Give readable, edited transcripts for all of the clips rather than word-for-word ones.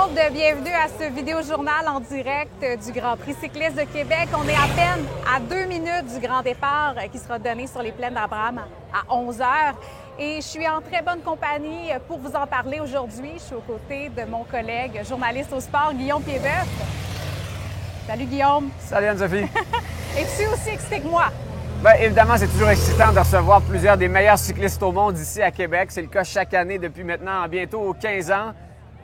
monde, bienvenue à ce vidéo-journal en direct du Grand Prix cycliste de Québec. On est à peine à 2 minutes du grand départ qui sera donné sur les plaines d'Abraham à 11 h. Et je suis en très bonne compagnie pour vous en parler aujourd'hui. Je suis aux côtés de mon collègue journaliste au sport, Guillaume Piébeuf. Salut Guillaume. Salut Anne-Sophie. Es-tu aussi excité que moi? Bien, évidemment, c'est toujours excitant de recevoir plusieurs des meilleurs cyclistes au monde ici à Québec. C'est le cas chaque année depuis maintenant bientôt 15 ans.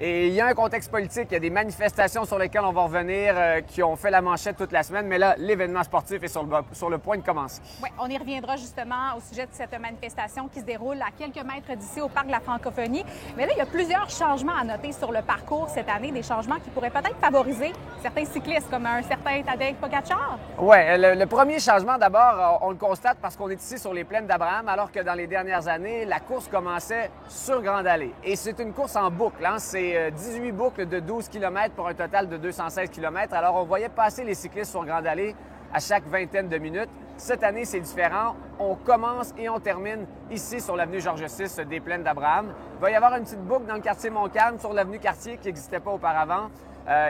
Et il y a un contexte politique, il y a des manifestations sur lesquelles on va revenir qui ont fait la manchette toute la semaine, mais là, l'événement sportif est sur le point de commencer. Oui, on y reviendra justement au sujet de cette manifestation qui se déroule à quelques mètres d'ici au Parc de la Francophonie. Mais là, il y a plusieurs changements à noter sur le parcours cette année, des changements qui pourraient peut-être favoriser certains cyclistes, comme un certain Tadej Pogačar. Oui, le premier changement, d'abord, on le constate parce qu'on est ici sur les plaines d'Abraham, alors que dans les dernières années, la course commençait sur Grande Allée. Et c'est une course en boucle, hein? C'est 18 boucles de 12 km pour un total de 216 km. Alors, on voyait passer les cyclistes sur Grande Allée à chaque vingtaine de minutes. Cette année, c'est différent. On commence et on termine ici sur l'avenue Georges VI des Plaines d'Abraham. Il va y avoir une petite boucle dans le quartier Montcalm sur l'avenue Cartier qui n'existait pas auparavant.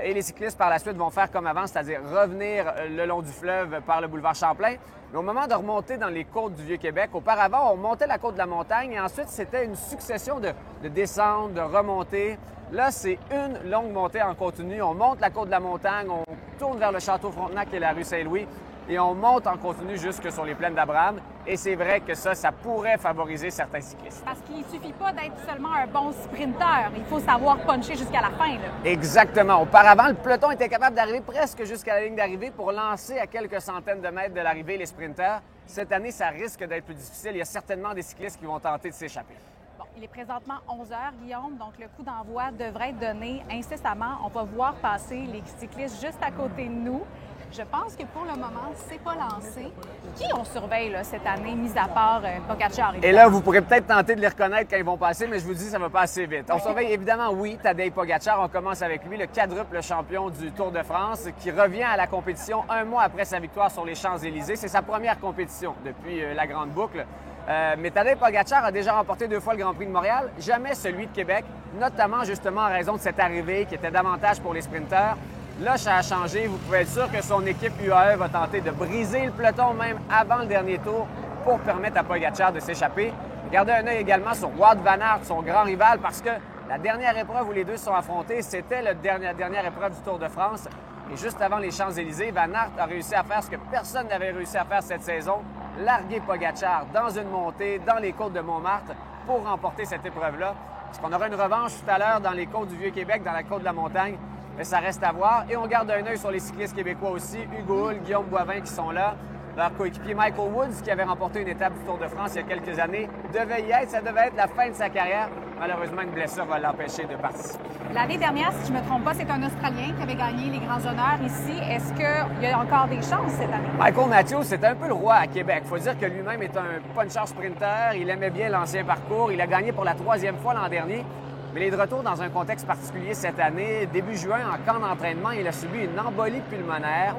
Et les cyclistes, par la suite, vont faire comme avant, c'est-à-dire revenir le long du fleuve par le boulevard Champlain. Mais au moment de remonter dans les côtes du Vieux-Québec, auparavant, on montait la côte de la montagne et ensuite, c'était une succession de descentes, de remontées. Là, c'est une longue montée en continu. On monte la côte de la montagne, on tourne vers le Château Frontenac et la rue Saint-Louis et on monte en continu jusque sur les plaines d'Abraham. Et c'est vrai que ça pourrait favoriser certains cyclistes. Parce qu'il ne suffit pas d'être seulement un bon sprinteur. Il faut savoir puncher jusqu'à la fin, là. Exactement. Auparavant, le peloton était capable d'arriver presque jusqu'à la ligne d'arrivée pour lancer à quelques centaines de mètres de l'arrivée les sprinteurs. Cette année, ça risque d'être plus difficile. Il y a certainement des cyclistes qui vont tenter de s'échapper. Bon, il est présentement 11 h, Guillaume, donc le coup d'envoi devrait être donné incessamment. On va voir passer les cyclistes juste à côté de nous. Je pense que pour le moment, c'est pas lancé. Qui on surveille là, cette année, mis à part Pogačar? Et là, vous pourrez peut-être tenter de les reconnaître quand ils vont passer, mais je vous dis, ça va pas assez vite. On surveille évidemment, oui, Tadej Pogačar. On commence avec lui, le quadruple champion du Tour de France, qui revient à la compétition un mois après sa victoire sur les Champs-Élysées. C'est sa première compétition depuis la Grande Boucle. Mais Tadej Pogačar a déjà remporté 2 fois le Grand Prix de Montréal, jamais celui de Québec, notamment justement en raison de cette arrivée qui était davantage pour les sprinteurs. Là, ça a changé. Vous pouvez être sûr que son équipe UAE va tenter de briser le peloton même avant le dernier tour pour permettre à Pogačar de s'échapper. Gardez un œil également sur Wout van Aert, son grand rival, parce que la dernière épreuve où les deux se sont affrontés, c'était la dernière épreuve du Tour de France. Et juste avant les Champs-Élysées, Van Aert a réussi à faire ce que personne n'avait réussi à faire cette saison, larguer Pogačar dans une montée, dans les côtes de Montmartre, pour remporter cette épreuve-là. Parce qu'on aura une revanche tout à l'heure dans les côtes du Vieux-Québec, dans la côte de la montagne. Mais ça reste à voir. Et on garde un œil sur les cyclistes québécois aussi. Hugo Hull, Guillaume Boivin qui sont là. Leur coéquipier Michael Woods, qui avait remporté une étape du Tour de France il y a quelques années, devait y être. Ça devait être la fin de sa carrière. Malheureusement, une blessure va l'empêcher de participer. L'année dernière, si je ne me trompe pas, c'est un Australien qui avait gagné les grands honneurs ici. Est-ce qu'il y a encore des chances cette année? Michael Matthews, c'est un peu le roi à Québec. Il faut dire que lui-même est un puncher sprinter. Il aimait bien l'ancien parcours. Il a gagné pour la 3e fois l'an dernier. Mais il est de retour dans un contexte particulier cette année. Début juin, en camp d'entraînement, il a subi une embolie pulmonaire.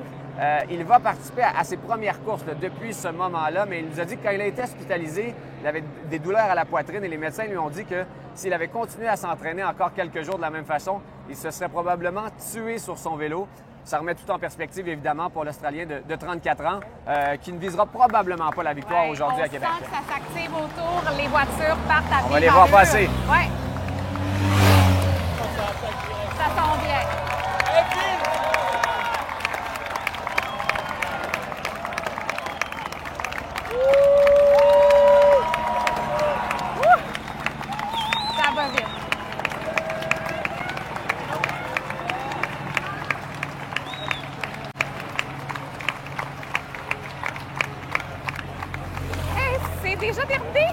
Il va participer à ses premières courses depuis ce moment-là, mais il nous a dit que quand il a été hospitalisé, il avait des douleurs à la poitrine et les médecins lui ont dit que s'il avait continué à s'entraîner encore quelques jours de la même façon, il se serait probablement tué sur son vélo. Ça remet tout en perspective, évidemment, pour l'Australien de 34 ans, qui ne visera probablement pas la victoire aujourd'hui à Québec. On sent que ça s'active autour, les voitures partent à pied. On va les voir passer. Ouais. Ça sent bien. Ça va vite. Hey, c'est déjà terminé?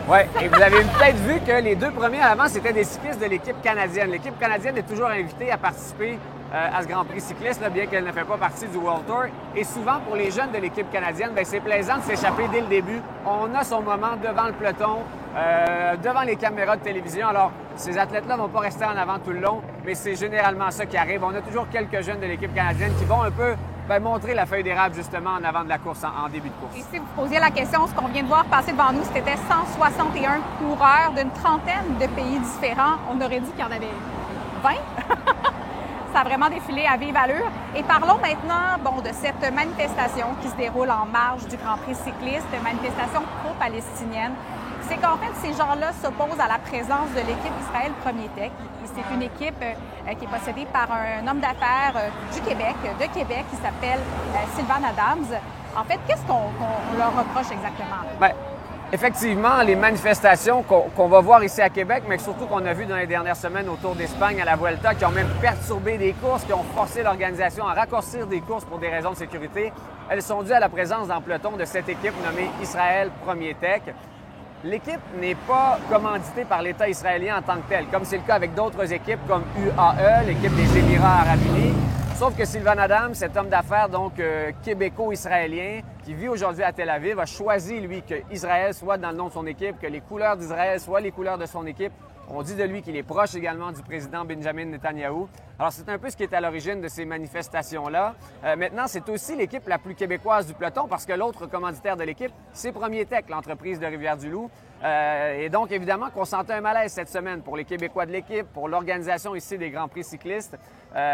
Oui, et vous avez peut-être vu que les 2 premiers à l'avant, c'était des cyclistes de l'équipe canadienne. L'équipe canadienne est toujours invitée à participer à ce Grand Prix cycliste, là, bien qu'elle ne fait pas partie du World Tour. Et souvent, pour les jeunes de l'équipe canadienne, c'est plaisant de s'échapper dès le début. On a son moment devant le peloton, devant les caméras de télévision. Alors, ces athlètes-là ne vont pas rester en avant tout le long, mais c'est généralement ça qui arrive. On a toujours quelques jeunes de l'équipe canadienne qui vont un peu montrer la feuille d'érable justement en avant de la course, en début de course. Et si vous posiez la question, ce qu'on vient de voir passer devant nous, c'était 161 coureurs d'une trentaine de pays différents. On aurait dit qu'il y en avait 20. Ça a vraiment défilé à vive allure. Et parlons maintenant de cette manifestation qui se déroule en marge du Grand Prix cycliste, manifestation pro-palestinienne. C'est qu'en fait, ces gens-là s'opposent à la présence de l'équipe Israël Premier Tech. C'est une équipe qui est possédée par un homme d'affaires de Québec, qui s'appelle Sylvan Adams. En fait, qu'est-ce qu'on leur reproche exactement? Bien, effectivement, les manifestations qu'on va voir ici à Québec, mais surtout qu'on a vues dans les dernières semaines au Tour d'Espagne, à la Vuelta, qui ont même perturbé des courses, qui ont forcé l'organisation à raccourcir des courses pour des raisons de sécurité, elles sont dues à la présence dans le peloton de cette équipe nommée Israël Premier Tech. L'équipe n'est pas commanditée par l'État israélien en tant que tel, comme c'est le cas avec d'autres équipes comme UAE, l'équipe des Émirats arabes unis. Sauf que Sylvan Adams, cet homme d'affaires donc québéco-israélien qui vit aujourd'hui à Tel Aviv, a choisi, lui, que Israël soit dans le nom de son équipe, que les couleurs d'Israël soient les couleurs de son équipe. On dit de lui qu'il est proche également du président Benjamin Netanyahou. Alors, c'est un peu ce qui est à l'origine de ces manifestations-là. Maintenant, c'est aussi l'équipe la plus québécoise du peloton parce que l'autre commanditaire de l'équipe, c'est Premier Tech, l'entreprise de Rivière-du-Loup. Et donc, évidemment, qu'on sentait un malaise cette semaine pour les Québécois de l'équipe, pour l'organisation ici des Grands Prix cyclistes.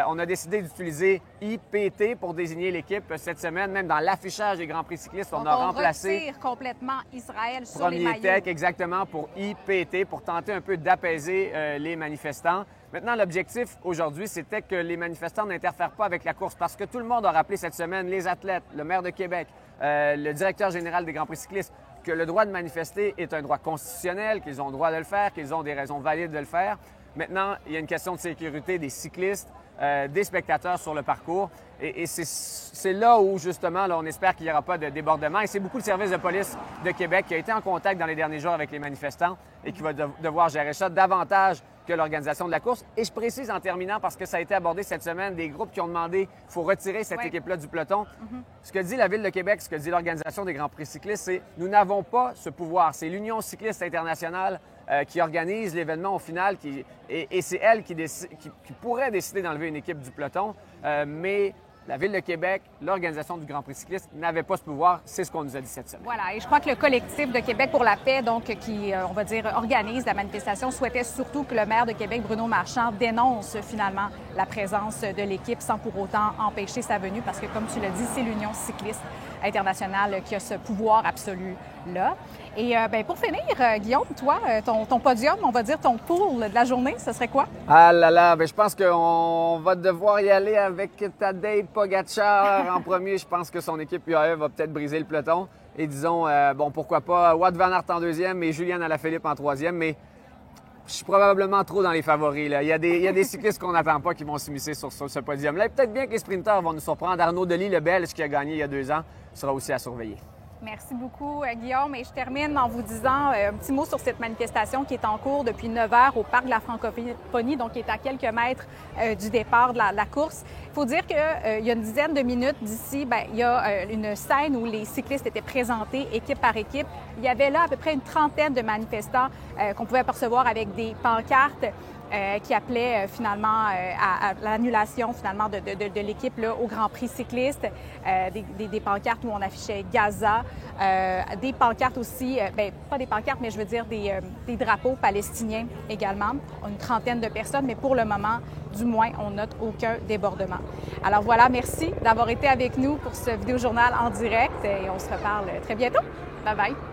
On a décidé d'utiliser IPT pour désigner l'équipe cette semaine. Même dans l'affichage des Grands Prix cyclistes, on a remplacé... retire complètement Israël sur les Premier maillots. Tech, exactement, pour IPT, pour tenter un peu d'apaiser les manifestants. Maintenant, l'objectif aujourd'hui, c'était que les manifestants n'interfèrent pas avec la course parce que tout le monde a rappelé cette semaine, les athlètes, le maire de Québec, le directeur général des Grands Prix cyclistes, que le droit de manifester est un droit constitutionnel, qu'ils ont le droit de le faire, qu'ils ont des raisons valides de le faire. Maintenant, il y a une question de sécurité des cyclistes, des spectateurs sur le parcours. Et c'est là où, justement, là, on espère qu'il n'y aura pas de débordement. Et c'est beaucoup le service de police de Québec qui a été en contact dans les derniers jours avec les manifestants et qui va devoir gérer ça davantage que l'organisation de la course. Et je précise en terminant, parce que ça a été abordé cette semaine, des groupes qui ont demandé qu'il faut retirer cette équipe-là du peloton. Ce que dit la Ville de Québec, ce que dit l'organisation des Grands Prix cyclistes, c'est nous n'avons pas ce pouvoir. C'est l'Union cycliste internationale qui organise l'événement au final et c'est elle qui pourrait décider d'enlever une équipe du peloton. Mais la Ville de Québec, l'organisation du Grand Prix cycliste n'avait pas ce pouvoir. C'est ce qu'on nous a dit cette semaine. Voilà, et je crois que le collectif de Québec pour la paix, donc qui, on va dire, organise la manifestation, souhaitait surtout que le maire de Québec, Bruno Marchand, dénonce finalement la présence de l'équipe sans pour autant empêcher sa venue, parce que, comme tu l'as dit, c'est l'Union cycliste internationale qui a ce pouvoir absolu-là. Et pour finir, Guillaume, toi, ton podium, on va dire ton pool de la journée, ce serait quoi? Ah là là, je pense qu'on va devoir y aller avec Tadej Pogačar en premier. Je pense que son équipe UAE va peut-être briser le peloton. Et disons, pourquoi pas Wout van Aert en deuxième et Julian Alaphilippe en troisième, mais je suis probablement trop dans les favoris. Là. Il y a des cyclistes qu'on n'attend pas qui vont s'immiscer sur ce podium-là. Et peut-être bien que les sprinteurs vont nous surprendre. Arnaud Delis, le Belge qui a gagné il y a 2 ans, sera aussi à surveiller. Merci beaucoup, Guillaume. Et je termine en vous disant un petit mot sur cette manifestation qui est en cours depuis 9 heures au Parc de la Francophonie, donc qui est à quelques mètres du départ de la course. Il faut dire qu'il y a une dizaine de minutes d'ici, il y a une scène où les cyclistes étaient présentés équipe par équipe. Il y avait là à peu près une trentaine de manifestants qu'on pouvait apercevoir avec des pancartes qui appelait finalement à l'annulation finalement de l'équipe là, au Grand Prix cycliste, des pancartes où on affichait Gaza, des pancartes aussi, pas des pancartes, mais je veux dire des drapeaux palestiniens également, une trentaine de personnes, mais pour le moment, du moins, on note aucun débordement. Alors voilà, merci d'avoir été avec nous pour ce vidéojournal en direct et on se reparle très bientôt. Bye bye!